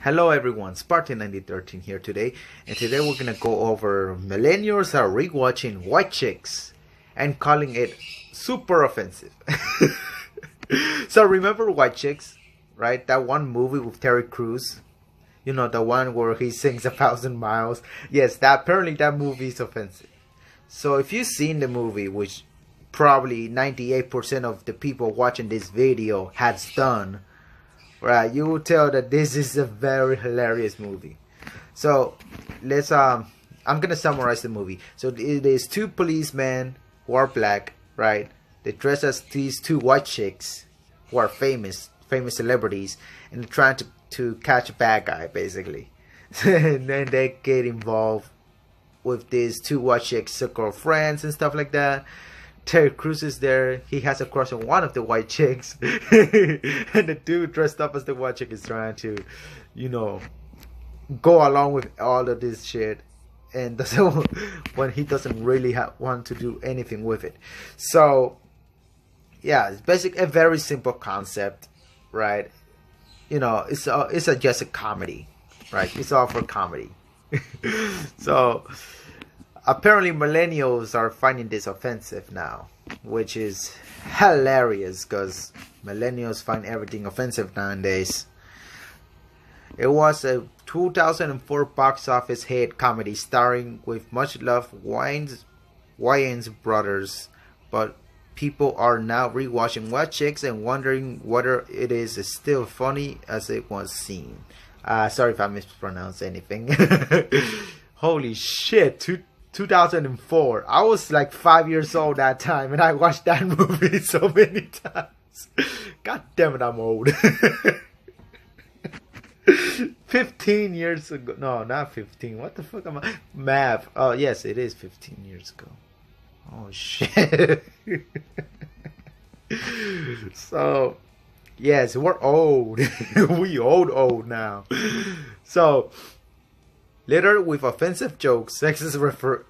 Hello everyone, Spartan9013 here today, and today we're gonna go over millennials are rewatching White Chicks and calling it super offensive. So remember White Chicks, right? That one movie with Terry Crews, you know, the one where he sings 1,000 miles. Yes, apparently that movie is offensive. So if you've seen the movie, which probably 98% of the people watching this video has done, right, you will tell that this is a very hilarious movie. So let's I'm gonna summarize the movie. So it is two policemen who are black, right? They dress as these two white chicks who are famous celebrities, and they're trying to catch a bad guy basically. And then they get involved with these two white chicks, circle of friends and stuff like that. Terry Crews is there. He has a crush on one of the white chicks. And the dude dressed up as the white chick is trying to, you know, go along with all of this shit. And doesn't, when he doesn't really want to do anything with it. So, yeah, it's basically a very simple concept, right? You know, it's just a comedy, right? It's all for comedy. So apparently millennials are finding this offensive now, which is hilarious because millennials find everything offensive nowadays. It was a 2004 box office hit comedy starring with much loved Wayans brothers, but people are now rewatching White Chicks and wondering whether it is still funny as it was seen. Sorry if I mispronounced anything. Holy shit, 2004. I was like 5 years old that time, and I watched that movie so many times. God damn it, I'm old. 15 years ago. No, not 15. What the fuck am I? Math. Oh, yes, it is 15 years ago. Oh, shit. So, yes, we're old. We old now. So, later, with offensive jokes, sexist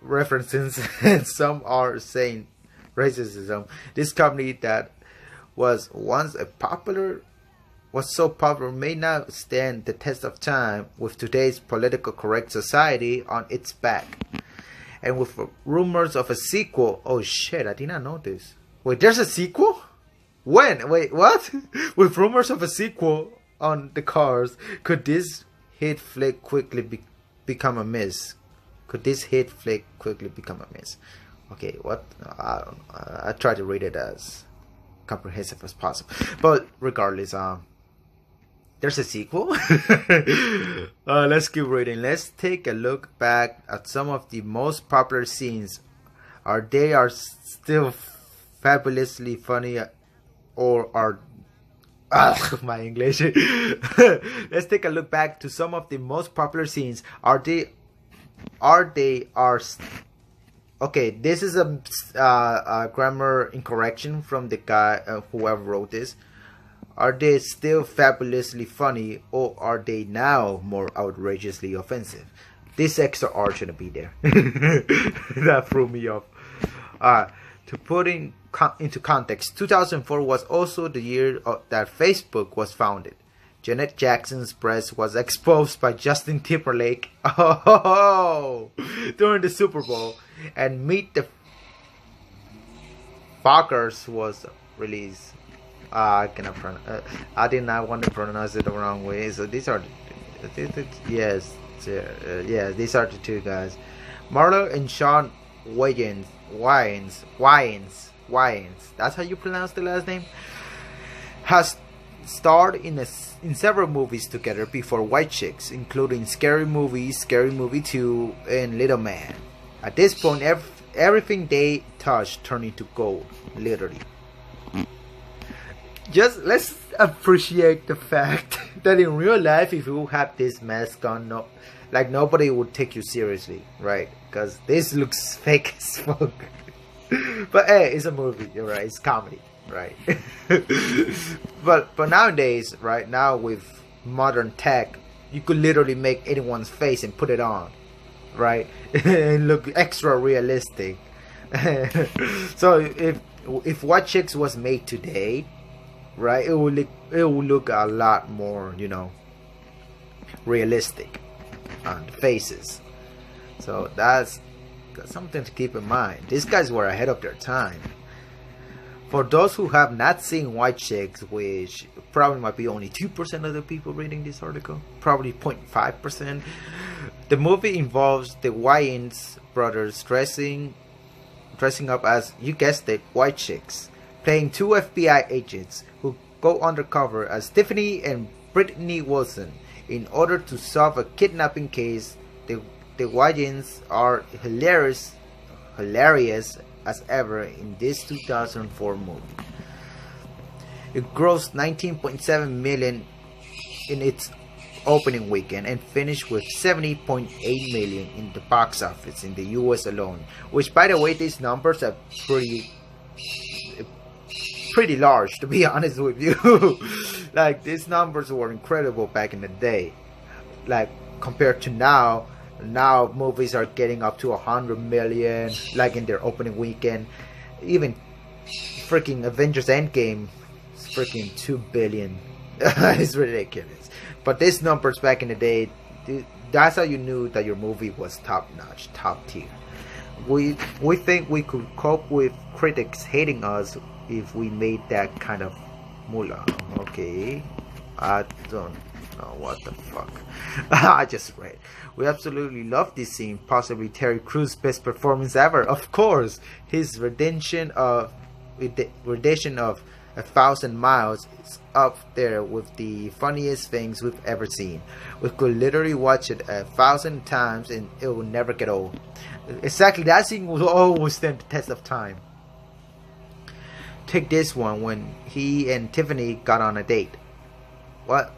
references, and some are saying racism, this comedy that was once so popular may not stand the test of time with today's political correct society on its back. And with rumors of a sequel, oh shit, I did not know this. Wait, there's a sequel? When? Wait, what? With rumors of a sequel on the cards, could this hit flick quickly become a miss? Could this hit flick quickly become a miss? Okay, what? I don't know. I try to read it as comprehensive as possible. But regardless, there's a sequel. Let's keep reading. Let's take a look back at some of the most popular scenes. Are they still fabulously funny, or are my English? Let's take a look back to some of the most popular scenes. Okay, this is a grammar incorrection from the guy whoever wrote this. Are they still fabulously funny, or are they now more outrageously offensive? This extra R shouldn't be there. That threw me off. To put into context, 2004 was also the year that Facebook was founded. Janet Jackson's breast was exposed by Justin Timberlake during the Super Bowl, and Meet the Fockers was released. I did not want to pronounce it the wrong way. So these are yes, these are the two guys, Marlo and Sean Wayans. That's how you pronounce the last name. Has starred in several movies together before White Chicks, including Scary Movie, Scary Movie 2, and Little Man. At this point, everything they touched turned into gold, literally. Just let's appreciate the fact that in real life, if you have this mask on, nobody would take you seriously, right? Because this looks fake as fuck. But hey, it's a movie, you're right? It's comedy, right? but nowadays, right now with modern tech, you could literally make anyone's face and put it on, right? And look extra realistic. So if White Chicks was made today, right, it will look a lot more, you know, realistic on the faces. So that's something to keep in mind. These guys were ahead of their time. For those who have not seen White Chicks, which probably might be only 2% of the people reading this article, probably 0.5%, the movie involves the Wayans brothers dressing up as, you guessed it, White Chicks, playing two FBI agents who go undercover as Tiffany and Brittany Wilson in order to solve a kidnapping case. The Wayans are hilarious as ever in this 2004 movie. It grossed 19.7 million in its opening weekend and finished with 70.8 million in the box office in the US alone, which, by the way, these numbers are pretty large, to be honest with you. Like, these numbers were incredible back in the day. Like, compared to now movies are getting up to 100 million, like in their opening weekend. Even freaking Avengers Endgame is freaking 2 billion. It's ridiculous. But these numbers back in the day, that's how you knew that your movie was top notch, top tier. We think we could cope with critics hating us if we made that kind of moolah. Okay, I don't know what the fuck. I just read. We absolutely love this scene, possibly Terry Crews' best performance ever. Of course, his rendition of 1,000 Miles is up there with the funniest things we've ever seen. We could literally watch it 1,000 times and it will never get old. Exactly, that scene will always stand the test of time. Take this one, when he and Tiffany got on a date. What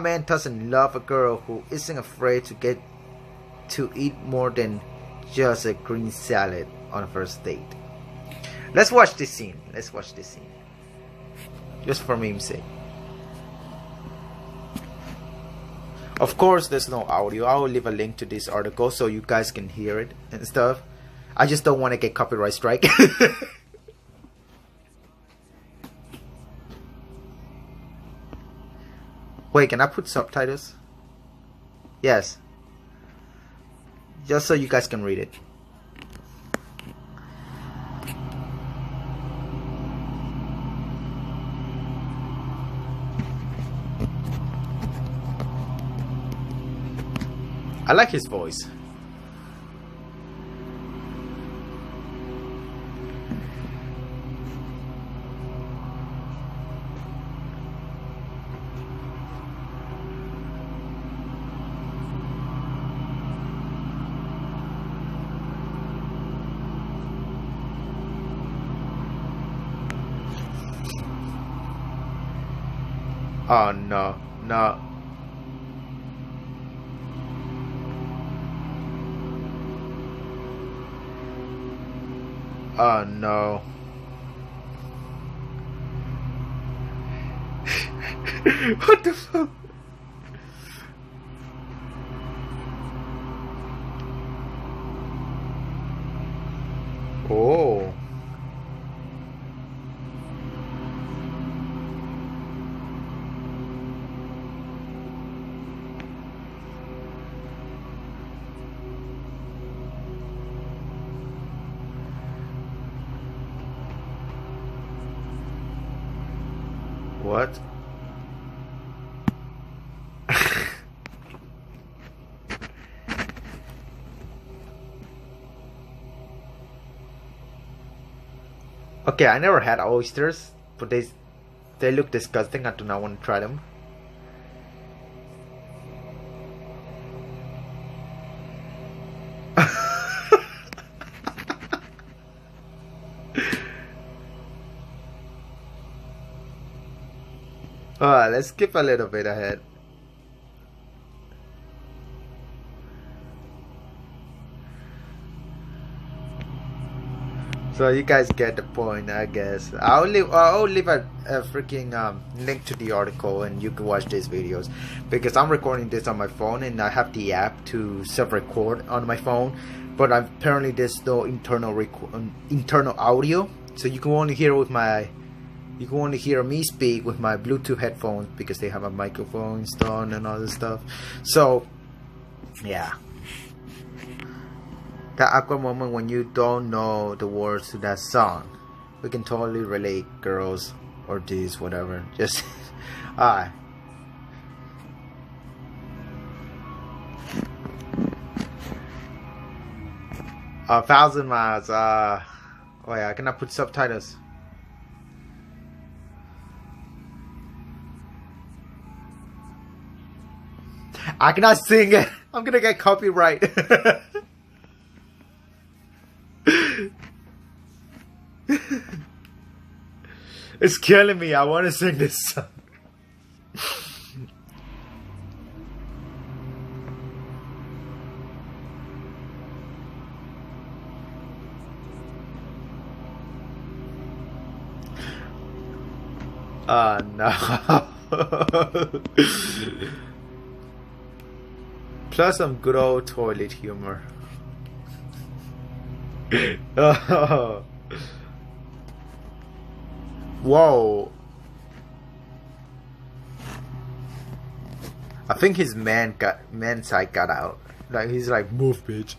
man doesn't love a girl who isn't afraid to eat more than just a green salad on a first date? Let's watch this scene. Just for meme's sake. Of course, there's no audio. I will leave a link to this article so you guys can hear it and stuff. I just don't want to get copyright strike. Wait, can I put subtitles? Yes. Just so you guys can read it. I like his voice. Oh no, no. Oh no. What the fuck? Oh. What? Okay, I never had oysters, but they look disgusting. I do not want to try them. Let's skip a little bit ahead. So you guys get the point, I guess. I'll leave a freaking link to the article, and you can watch these videos, because I'm recording this on my phone and I have the app to self-record on my phone, but apparently there's no internal audio, so you can only hear with my You can only hear me speak with my Bluetooth headphones because they have a microphone installed and all this stuff. So, yeah. That awkward moment when you don't know the words to that song. We can totally relate, girls or dudes, whatever. Just, alright. 1,000 miles. Oh yeah, I cannot put subtitles. I cannot sing it. I'm gonna get copyright. It's killing me. I want to sing this song. No. Plus some good old toilet humor. Oh. Whoa. I think his man side got out. Like he's like, move, bitch.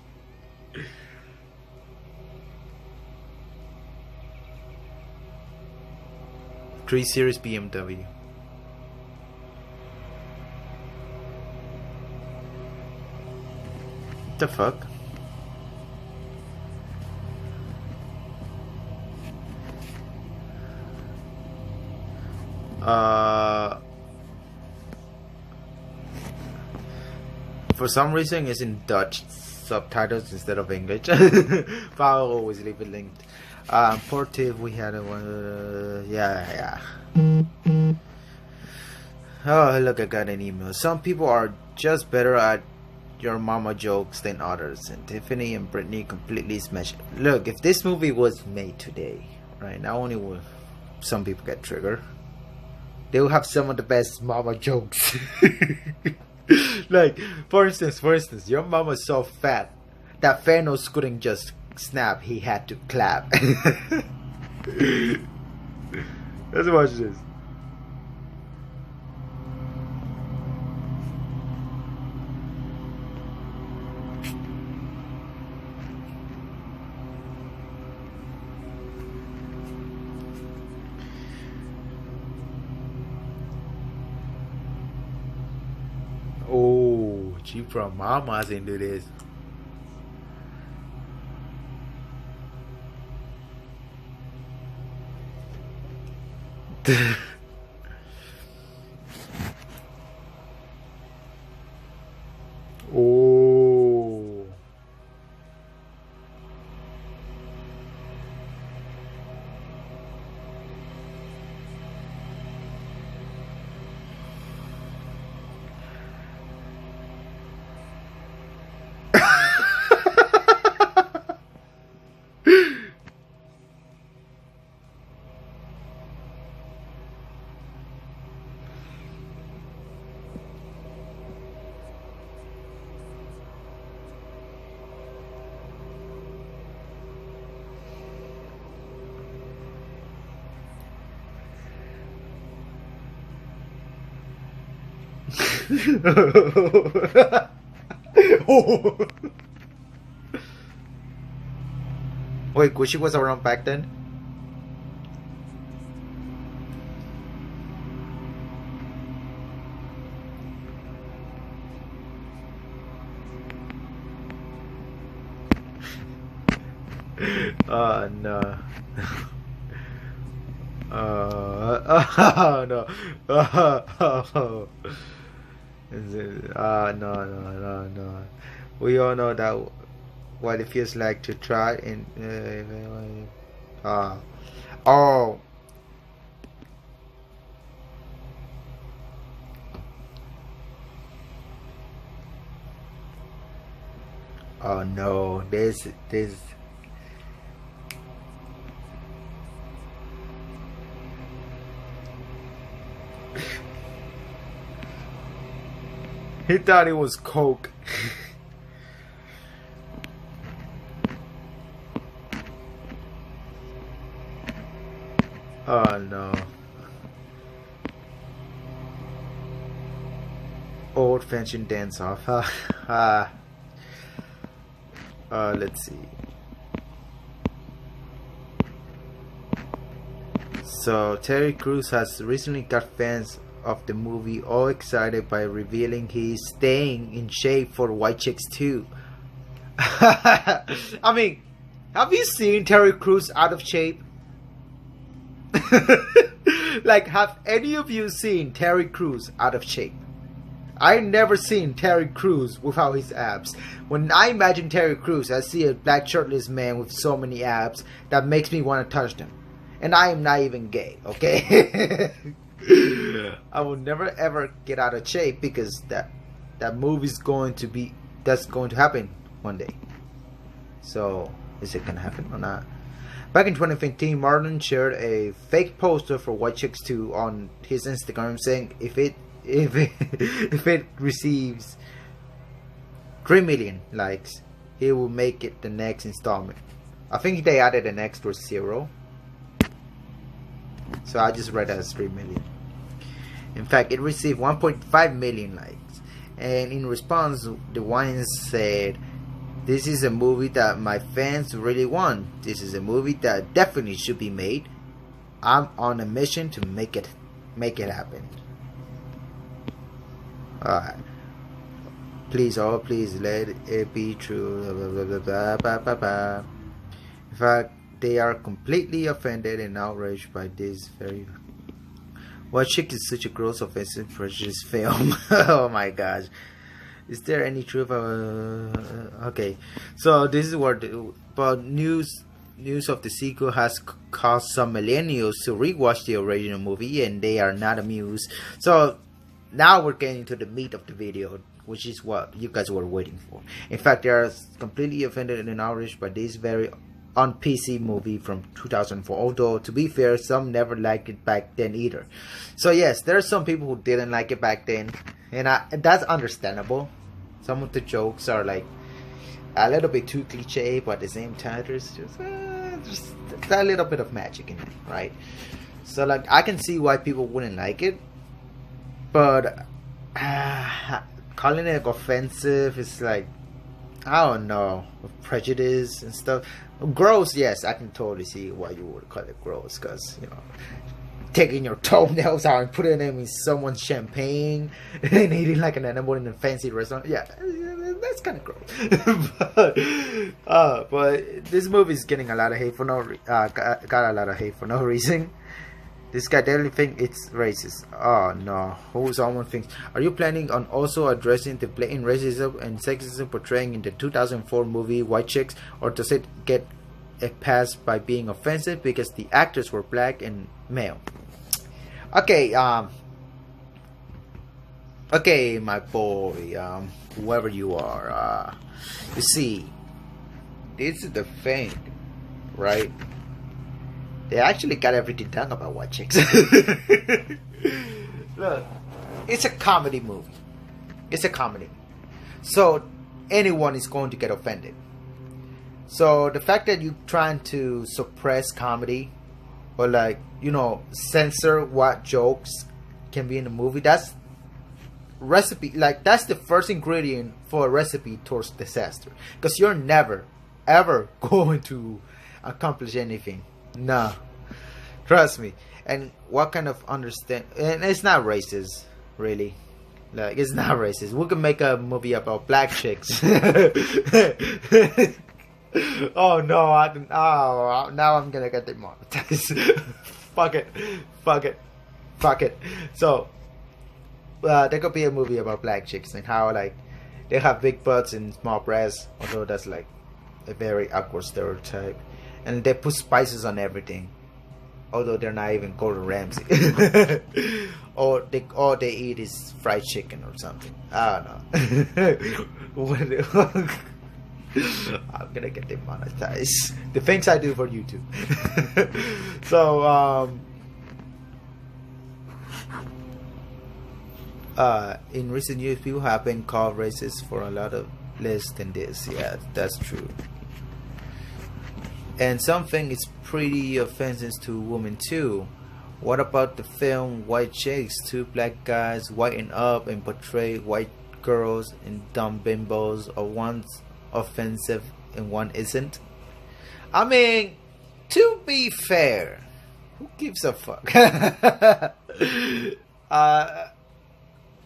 Three Series BMW. What the fuck? For some reason it's in Dutch subtitles instead of English. But I'll always leave it linked. Portive, we had a one. Yeah. Oh, look, I got an email. Some people are just better at your mama jokes than others, and Tiffany and Brittany completely smashed. Look, if this movie was made today, right, not only will some people get triggered, they will have some of the best mama jokes. Like, for instance, your mama's so fat that Thanos couldn't just snap, he had to clap. Let's watch this. Oh, she from Mama's into this. Oh. Oh. Wait, Gucci was around back then? Oh no. Oh no. Oh. No. We all know that what it feels like to try and oh. Oh no, this he thought it was coke. Oh no. Old fashion dance off. Let's see. So Terry Crews has recently got fans of the movie all excited by revealing he's staying in shape for White Chicks 2. I mean, have you seen Terry Crews out of shape? Like, have any of you seen Terry Crews out of shape? I never seen Terry Crews without his abs. When I imagine Terry Crews, I see a black shirtless man with so many abs that makes me want to touch them. And I am not even gay, okay? I will never ever get out of shape because that movie's going to be, that's going to happen one day. So, is it gonna happen or not? Back in 2015, Martin shared a fake poster for White Chicks 2 on his Instagram, saying if it receives 3 million likes, he will make it the next installment. I think they added an extra 0, so I just read that as 3 million. In fact, it received 1.5 million likes, and in response, the Wines said, "This is a movie that my fans really want. This is a movie that definitely should be made. I'm on a mission to make it happen." Alright. Please, oh please, let it be true. Blah, blah, blah, blah, blah, blah. In fact, they are completely offended and outraged by this very... What Chick is such a gross, offensive, prejudiced film. Oh my gosh. Is there any truth? Okay, so this is what but news of the sequel has caused some millennials to rewatch the original movie, and they are not amused. So now we're getting to the meat of the video, which is what you guys were waiting for. In fact, they are completely offended and outraged by this very on-PC movie from 2004. Although, to be fair, some never liked it back then either. So yes, there are some people who didn't like it back then, and that's understandable. Some of the jokes are like a little bit too cliche, but at the same time there's just a little bit of magic in it, right? So like, I can see why people wouldn't like it, but calling it offensive is like, I don't know, prejudice and stuff. Gross, yes, I can totally see why you would call it gross, because, you know, taking your toenails out and putting them in someone's champagne and eating like an animal in a fancy restaurant, yeah, that's kind of gross. But this movie is getting a lot of hate for got a lot of hate for no reason. This guy definitely thinks it's racist. Oh no, who someone thinks, are you planning on also addressing the blatant racism and sexism portraying in the 2004 movie White Chicks, or does it get a pass by being offensive because the actors were black and male? Okay, okay, my boy, whoever you are, you see, this is the thing, right? They actually got everything done about White Chicks. Look, it's a comedy movie. It's a comedy. So anyone is going to get offended. So the fact that you're trying to suppress comedy, or like, you know, censor what jokes can be in the movie, that's recipe, like that's the first ingredient for a recipe towards disaster. Because you're never ever going to accomplish anything. No, trust me. And what kind of understand, and it's not racist, really. Like, it's not racist. We can make a movie about black chicks. Oh no, now I'm gonna get demonetized. Fuck it. So there could be a movie about black chicks and how like they have big butts and small breasts, although that's like a very awkward stereotype. And they put spices on everything, although they're not even Gordon Ramsay. Or all they eat is fried chicken or something. I don't know. I'm gonna get demonetized. The things I do for YouTube. So in recent years, people have been called racist for a lot of less than this. Yeah, that's true. And something is pretty offensive to women too. What about the film White Chicks? Two black guys whiten up and portray white girls and dumb bimbos, or one's offensive and one isn't. I mean, to be fair, who gives a fuck?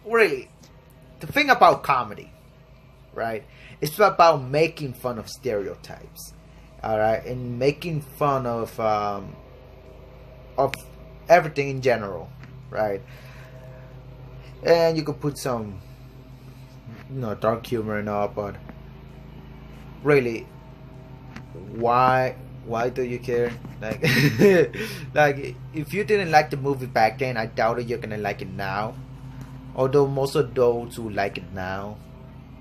Really, the thing about comedy, right? It's about making fun of stereotypes, all right, and making fun of everything in general, right? And you could put some, dark humor and all, but really, why do you care? Like, like, if you didn't like the movie back then, I doubt it you're gonna like it now. Although most of those who like it now,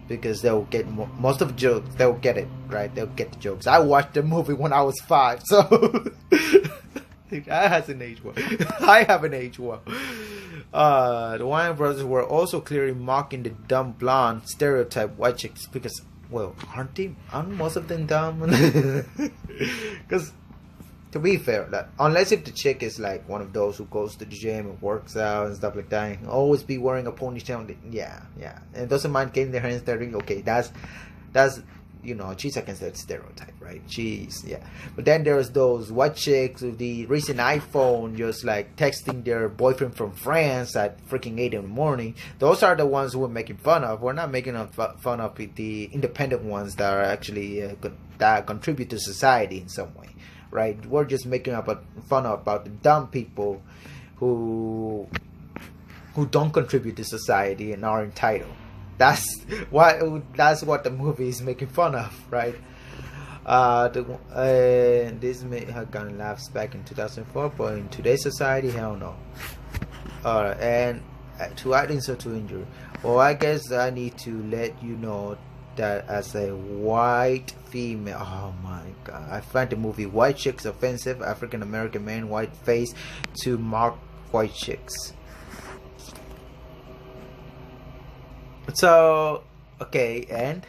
because they'll get most of the jokes, they'll get it, right? They'll get the jokes. I watched the movie when I was 5, so I hasn't aged well. I haven't aged well. The Wayans brothers were also clearly mocking the dumb blonde stereotype white chicks because, well, aren't most of them dumb? Because, to be fair, like, unless if the chick is like one of those who goes to the gym and works out and stuff like that, and always be wearing a ponytail, yeah, and doesn't mind getting their hands dirty, okay, that's she's against that stereotype, right? Yeah. But then there's those white chicks with the recent iPhone just like texting their boyfriend from France at freaking 8 in the morning. Those are the ones who we're making fun of. We're not making fun of the independent ones that are actually that contribute to society in some way, right? We're just making fun about the dumb people who don't contribute to society and are entitled. That's what the movie is making fun of, right? This may have gotten laughs back in 2004, but in today's society, hell no. And to add insult to injury, well, I guess I need to let you know that as a white female, oh my god, I find the movie White Chicks offensive. African American man, white face, to mock white chicks. So, okay, and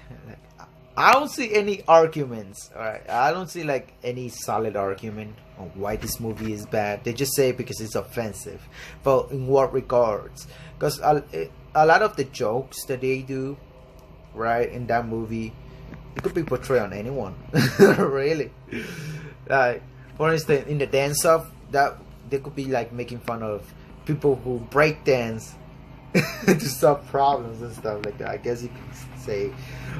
I don't see any arguments, alright? I don't see like any solid argument on why this movie is bad. They just say because it's offensive. But in what regards? Because a lot of the jokes that they do, right, in that movie, it could be portrayed on anyone. Really. Like, for instance, in the dance off, that they could be like making fun of people who break dance to solve problems and stuff like that, I guess you could say.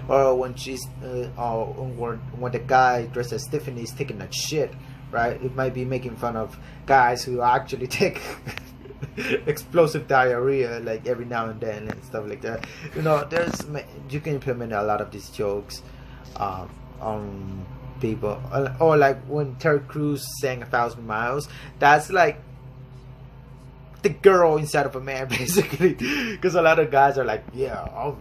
Or when she's when the guy dressed as Tiffany is taking that shit, right? It might be making fun of guys who actually take explosive diarrhea like every now and then and stuff like that. You can implement a lot of these jokes on people. Or like when Terry Crews sang 1,000 Miles, that's like the girl inside of a man, basically, because a lot of guys are like, yeah, I'm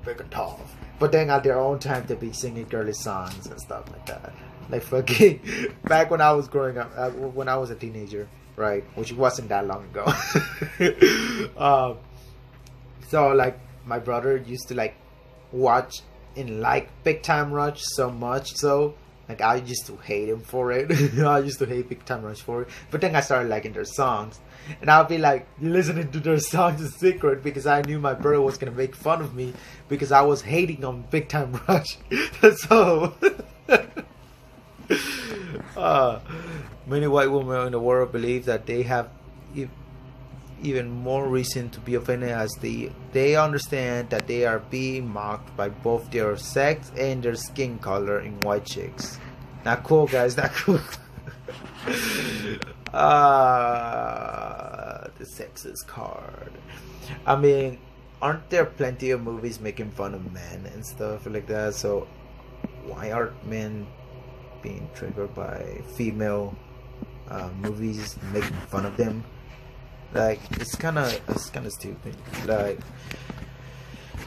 big and tough, but then at their own time they be singing girly songs and stuff like that. Like fucking back when I was growing up, when I was a teenager, right, which wasn't that long ago. So like my brother used to like watch and like Big Time Rush so much so like I used to hate him for it. I used to hate Big Time Rush for it, but then I started liking their songs. And I'll be like listening to their songs in secret because I knew my brother was gonna make fun of me because I was hating on Big Time Rush. So many white women in the world believe that they have even more reason to be offended, as they understand that they are being mocked by both their sex and their skin color in white chicks. Not cool, guys, not cool. The sexist card. I mean, aren't there plenty of movies making fun of men and stuff like that? So why aren't men being triggered by female movies making fun of them? Like, it's kind of stupid. Like,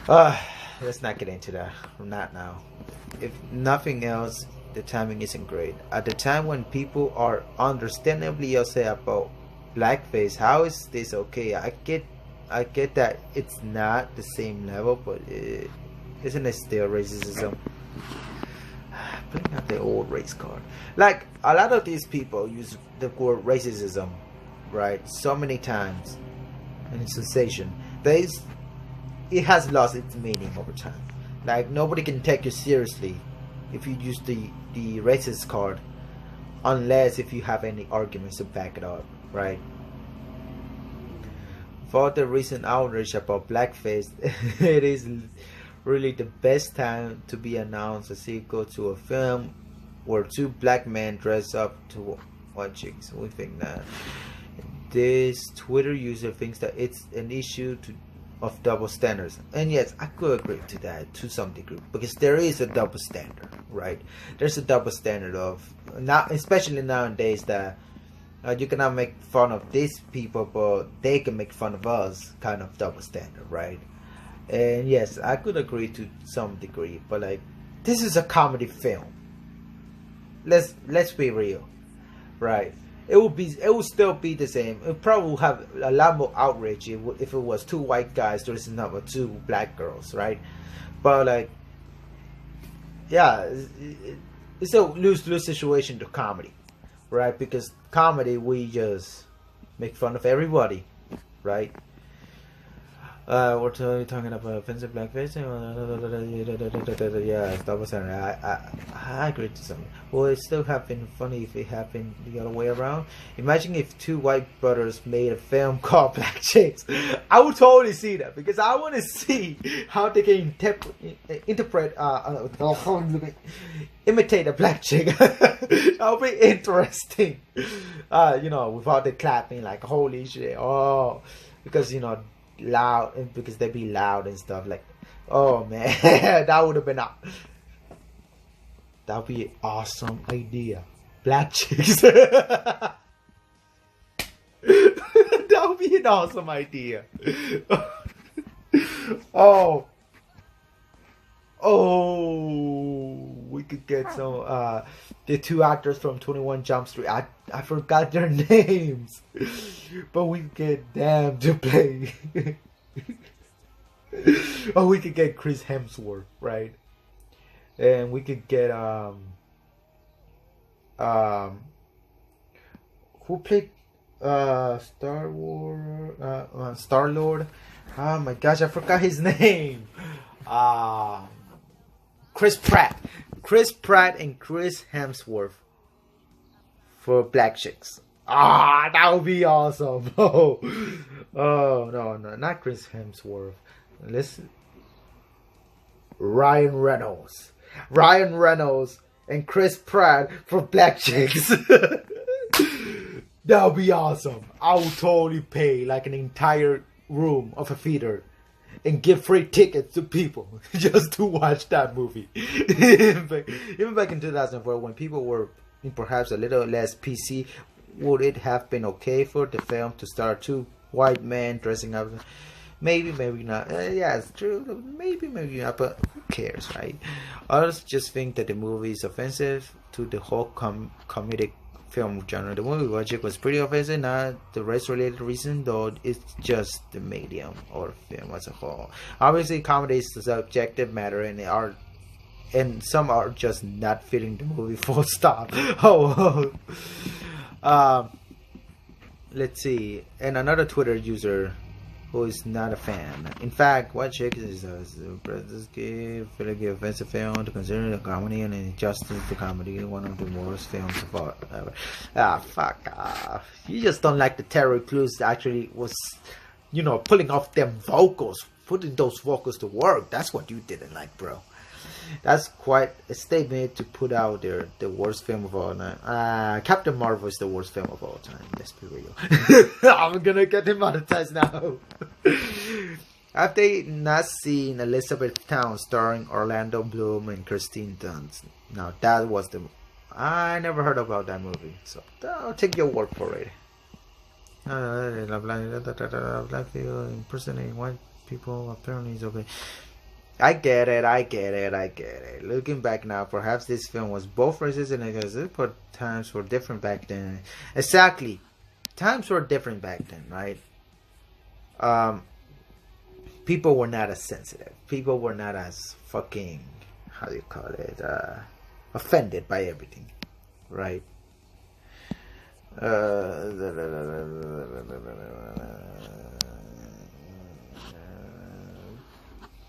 let's not get into that. Not now. If nothing else, the timing isn't great. At the time when people are understandably upset about blackface, how is this okay? I get that it's not the same level, but isn't it still racism? Bring out the old race card. Like, a lot of these people use the word racism right? So many times, and it's sensation. It has lost its meaning over time. Like nobody can take you seriously if you use the racist card, unless if you have any arguments to back it up, right? For the recent outrage about blackface, it is really the best time to be announced a sequel to a film where two black men dress up to white chicks. We think that this Twitter user thinks that it's an issue of double standards, and yes, I could agree to that to some degree, because there is a double standard, right? There's a double standard of now, especially nowadays, that you cannot make fun of these people, but they can make fun of us, kind of double standard, right? And yes, I could agree to some degree, but like, this is a comedy film. Let's be real, right? It will still be the same. It probably will have a lot more outrage if it was two white guys dressing up with two black girls, right? But like, yeah, it's a lose-lose situation to comedy, right? Because comedy, we just make fun of everybody, right? We're talking about offensive blackface. Yeah, that was I agree to something. Well, it still have been funny if it happened the other way around. Imagine if two white brothers made a film called Black Chicks. I would totally see that, because I want to see how they can imitate a black chick. That would be interesting. Without the clapping, like holy shit. Oh, because loud, because they be loud and stuff, like, oh man. That would be an awesome idea. Black chicks. That would be an awesome idea. Oh, we could get some the two actors from 21 Jump Street. I forgot their names, but we could get them to play. Oh, we could get Chris Hemsworth, right? And we could get who played Star Lord? Oh my gosh, I forgot his name. Chris Pratt and Chris Hemsworth for Black Chicks. That would be awesome. Oh no, not Chris Hemsworth. Listen, Ryan Reynolds and Chris Pratt for Black Chicks. That would be awesome. I would totally pay like an entire room of a theater and give free tickets to people just to watch that movie. Even back in 2004, when people were perhaps a little less PC, would it have been okay for the film to star two white men dressing up? Maybe not. Yeah, it's true. Maybe not. But who cares, right? Others just think that the movie is offensive to the whole comedic film genre. The movie Logic was pretty offensive, not the race-related reason, though it's just the medium or film as a whole. Obviously, comedy is a subjective matter, and some are just not feeling the movie full stop. Let's see. And another Twitter user who is not a fan. In fact, White Chick is a fairly offensive film to consider the comedy and injustice to comedy, one of the worst films of all ever. Fuck off. You just don't like the Terry Crews actually was, pulling off them vocals, putting those vocals to work. That's what you didn't like, bro. That's quite a statement to put out there. The worst film of all time. Captain Marvel is the worst film of all time. Let's be real. I'm gonna get demonetized now. Have they not seen Elizabethtown starring Orlando Bloom and Kirsten Dunst? Now that was I never heard about that movie, so I'll take your word for it. Black people impersonating white people apparently is okay. I get it. Looking back now, perhaps this film was both racist and aggressive, but times were different back then. Exactly. Times were different back then, right? People were not as sensitive. People were not as fucking, offended by everything, right?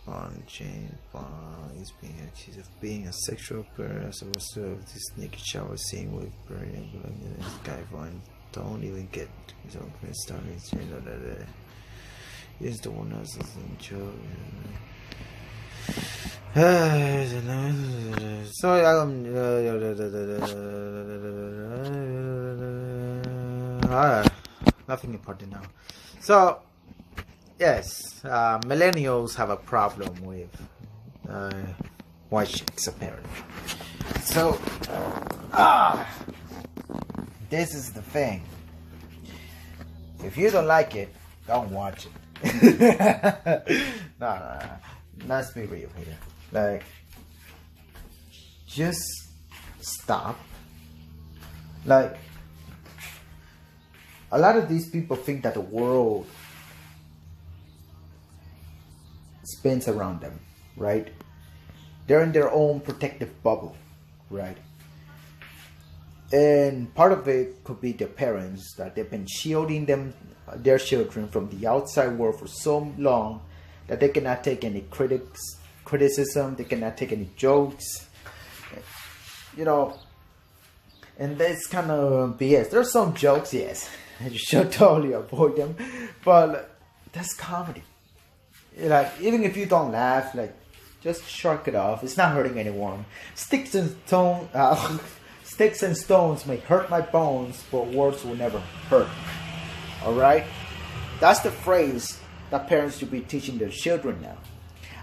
On chain is being accused of being a sexual predator as a result of this naked shower scene with burning this guy Vaughn. Don't even get his own started. He's the one that's in joke. So nothing important now. So yes, millennials have a problem with white chicks apparently. So this is the thing. If you don't like it, don't watch it. No. Let's be real here. Like, just stop. Like, a lot of these people think that the world spins around them, right? They're in their own protective bubble, right? And part of it could be their parents, that they've been shielding their children from the outside world for so long that they cannot take any criticism, they cannot take any jokes, you know. And that's kind of BS. There's some jokes, yes, you should totally avoid them, but that's comedy. Like, even if you don't laugh, like, just shrug it off. It's not hurting anyone. Sticks and stones may hurt my bones, but words will never hurt. Alright? That's the phrase that parents should be teaching their children now.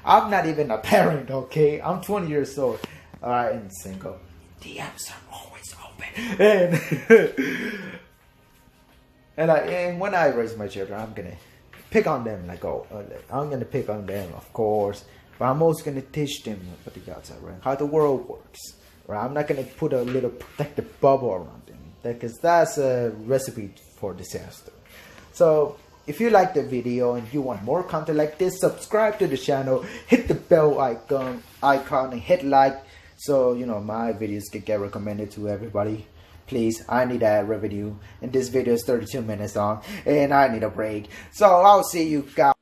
I'm not even a parent, okay? I'm 20 years old. Alright, and single. DMs are always open. And when I raise my children, I'm gonna pick on them. Like, I'm gonna pick on them, of course. But I'm also gonna teach them what the outside, right? How the world works. Right? I'm not gonna put a little protective bubble around them, because that's a recipe for disaster. So if you like the video and you want more content like this, subscribe to the channel, hit the bell icon and hit like, so you know my videos can get recommended to everybody. Please, I need ad revenue, and this video is 32 minutes long and I need a break. So I'll see you guys.